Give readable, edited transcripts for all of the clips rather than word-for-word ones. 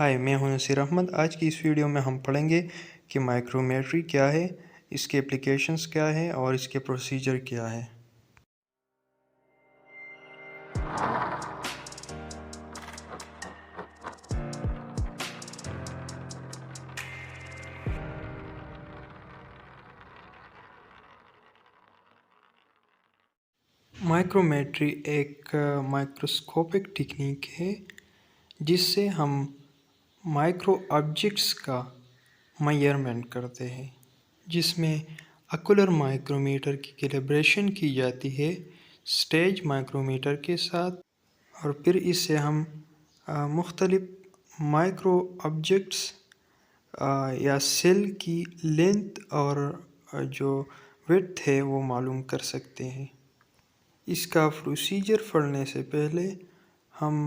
हाय, मैं हूं नसीर अहमद। आज की इस वीडियो में हम पढ़ेंगे कि माइक्रोमेट्री क्या है, इसके एप्लीकेशंस क्या है और इसके प्रोसीजर क्या है। माइक्रोमेट्री एक माइक्रोस्कोपिक टेक्निक है जिससे हम माइक्रो ऑब्जेक्ट्स का मेजरमेंट करते हैं, जिसमें ओकुलर माइक्रोमीटर की कैलिब्रेशन की जाती है स्टेज माइक्रोमीटर के साथ, और फिर इससे हम मुख्तलिफ माइक्रो ऑब्जेक्ट्स या सेल की लेंथ और जो विड्थ है वो मालूम कर सकते हैं। इसका प्रोसीजर पढ़ने से पहले हम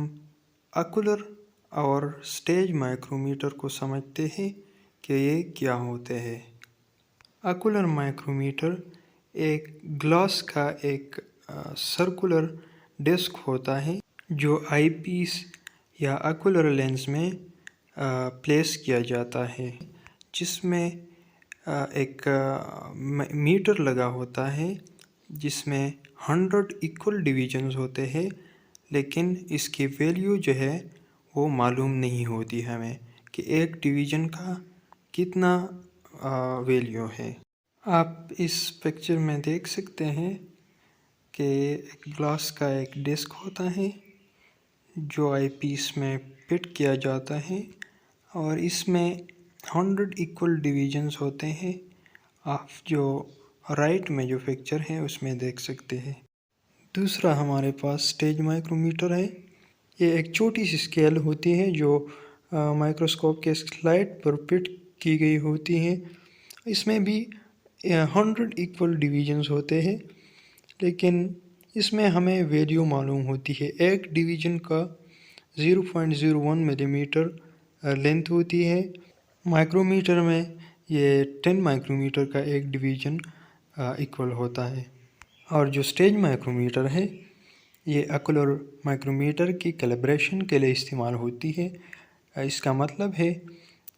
ओकुलर और स्टेज माइक्रोमीटर को समझते हैं कि ये क्या होते हैं। ओकुलर माइक्रोमीटर एक ग्लास का एक सर्कुलर डिस्क होता है जो आईपीस या ओकुलर लेंस में प्लेस किया जाता है, जिसमें एक मीटर लगा होता है जिसमें 100 इक्वल डिवीजन्स होते हैं, लेकिन इसकी वैल्यू जो है वो मालूम नहीं होती हमें कि एक डिवीज़न का कितना वैल्यू है। आप इस पिक्चर में देख सकते हैं कि एक ग्लास का एक डिस्क होता है जो आईपीस में फिट किया जाता है और इसमें 100 इक्वल डिवीजन्स होते हैं। आप जो राइट में जो पिक्चर है उसमें देख सकते हैं। दूसरा हमारे पास स्टेज माइक्रोमीटर है। ये एक छोटी सी स्केल होती है जो माइक्रोस्कोप के स्लाइड पर फिट की गई होती है। इसमें भी 100 इक्वल डिवीजन्स होते हैं, लेकिन इसमें हमें वैल्यू मालूम होती है। एक डिवीज़न का 0.01 मिलीमीटर लेंथ होती है। माइक्रोमीटर में ये 10 माइक्रोमीटर का एक डिवीज़न इक्वल होता है। और जो स्टेज माइक्रोमीटर है ये ओकुलर माइक्रोमीटर की कैलिब्रेशन के लिए इस्तेमाल होती है। इसका मतलब है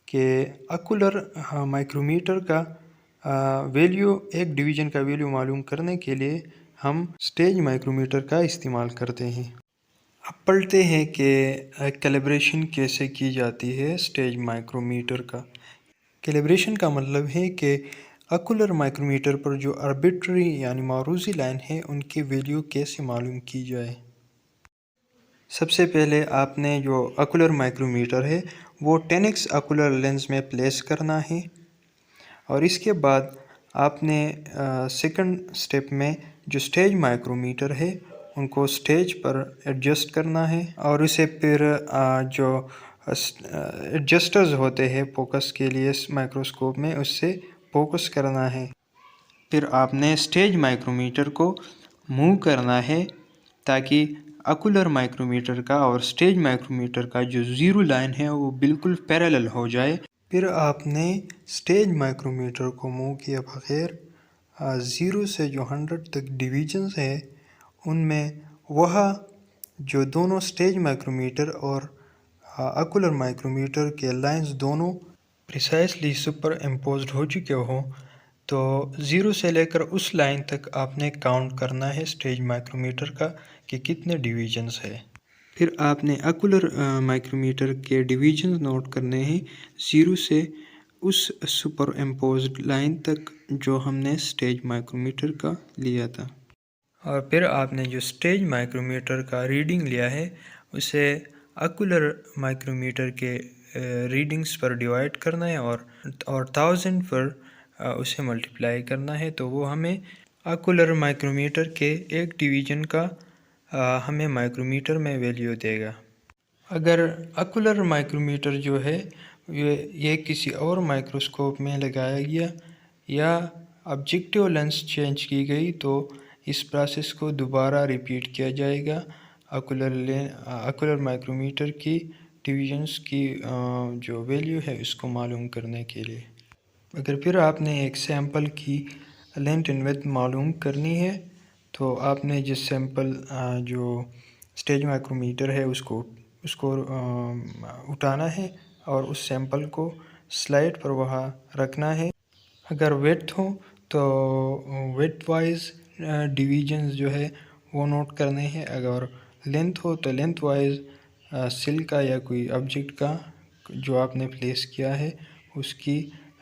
कि ओकुलर माइक्रोमीटर का वैल्यू, एक डिवीज़न का वैल्यू मालूम करने के लिए हम स्टेज माइक्रोमीटर का इस्तेमाल करते हैं। अब पढ़ते हैं कि कैलिब्रेशन कैसे की जाती है स्टेज माइक्रोमीटर का। कैलिब्रेशन का मतलब है कि ओकुलर माइक्रोमीटर पर जो आर्बिट्री यानी मारूजी लाइन है उनकी वैल्यू कैसे मालूम की जाए। सबसे पहले आपने जो ओकुलर माइक्रोमीटर है वो 10x ओकुलर लेंस में प्लेस करना है, और इसके बाद आपने सेकंड स्टेप में जो स्टेज माइक्रोमीटर है उनको स्टेज पर एडजस्ट करना है, और उसे फिर जो एडजस्टर्स होते हैं फोकस के लिए माइक्रोस्कोप में, उससे फोकस करना है। फिर आपने स्टेज माइक्रोमीटर को मूव करना है ताकि ओकुलर माइक्रोमीटर का और स्टेज माइक्रोमीटर का जो ज़ीरो लाइन है वो बिल्कुल पैरेलल हो जाए। फिर आपने स्टेज माइक्रोमीटर को मूव किए बगैर 0 से जो 100 तक डिवीजन्स है उनमें वह जो दोनों स्टेज माइक्रोमीटर और ओकुलर माइक्रोमीटर के लाइंस दोनों प्रिसाइसली सुपर इम्पोज्ड हो चुके हों, तो 0 से लेकर उस लाइन तक आपने काउंट करना है स्टेज माइक्रोमीटर का कि कितने डिवीजन्स है। फिर आपने ओकुलर माइक्रोमीटर के डिवीजन्स नोट करने हैं 0 से उस सुपर इम्पोज्ड लाइन तक जो हमने स्टेज माइक्रोमीटर का लिया था। और फिर आपने जो स्टेज माइक्रोमीटर का रीडिंग लिया है उसे ओकुलर माइक्रोमीटर के रीडिंग्स पर डिवाइड करना है और 1000 पर उसे मल्टीप्लाई करना है, तो वो हमें ओकुलर माइक्रोमीटर के एक डिवीज़न का हमें माइक्रोमीटर में वैल्यू देगा। अगर ओकुलर माइक्रोमीटर जो है ये किसी और माइक्रोस्कोप में लगाया गया या ऑब्जेक्टिव लेंस चेंज की गई तो इस प्रोसेस को दोबारा रिपीट किया जाएगा ओकुलर माइक्रोमीटर की डिवीजन्स की जो वैल्यू है इसको मालूम करने के लिए। अगर फिर आपने एक सैंपल की लेंथ एंड विड्थ मालूम करनी है तो आपने जिस सैंपल जो स्टेज माइक्रोमीटर है उसको उठाना है और उस सैंपल को स्लाइड पर वहाँ रखना है। अगर विड्थ हो तो विड्थ वाइज डिवीजन्स जो है वो नोट करने हैं। अगर लेंथ हो तो लेंथ वाइज सेल का या कोई ऑब्जेक्ट का जो आपने प्लेस किया है उसकी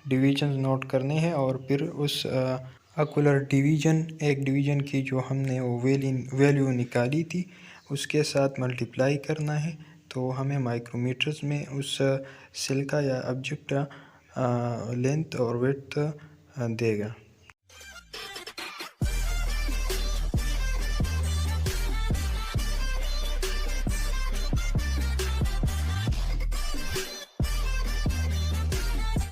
डिवीजन्स नोट करने हैं और फिर उस ऑक्यूलर डिवीजन, एक डिवीजन की जो हमने वो वैल्यू निकाली थी उसके साथ मल्टीप्लाई करना है। तो हमें माइक्रोमीटर्स में उस सेल का या ऑब्जेक्ट का लेंथ और विड्थ देगा।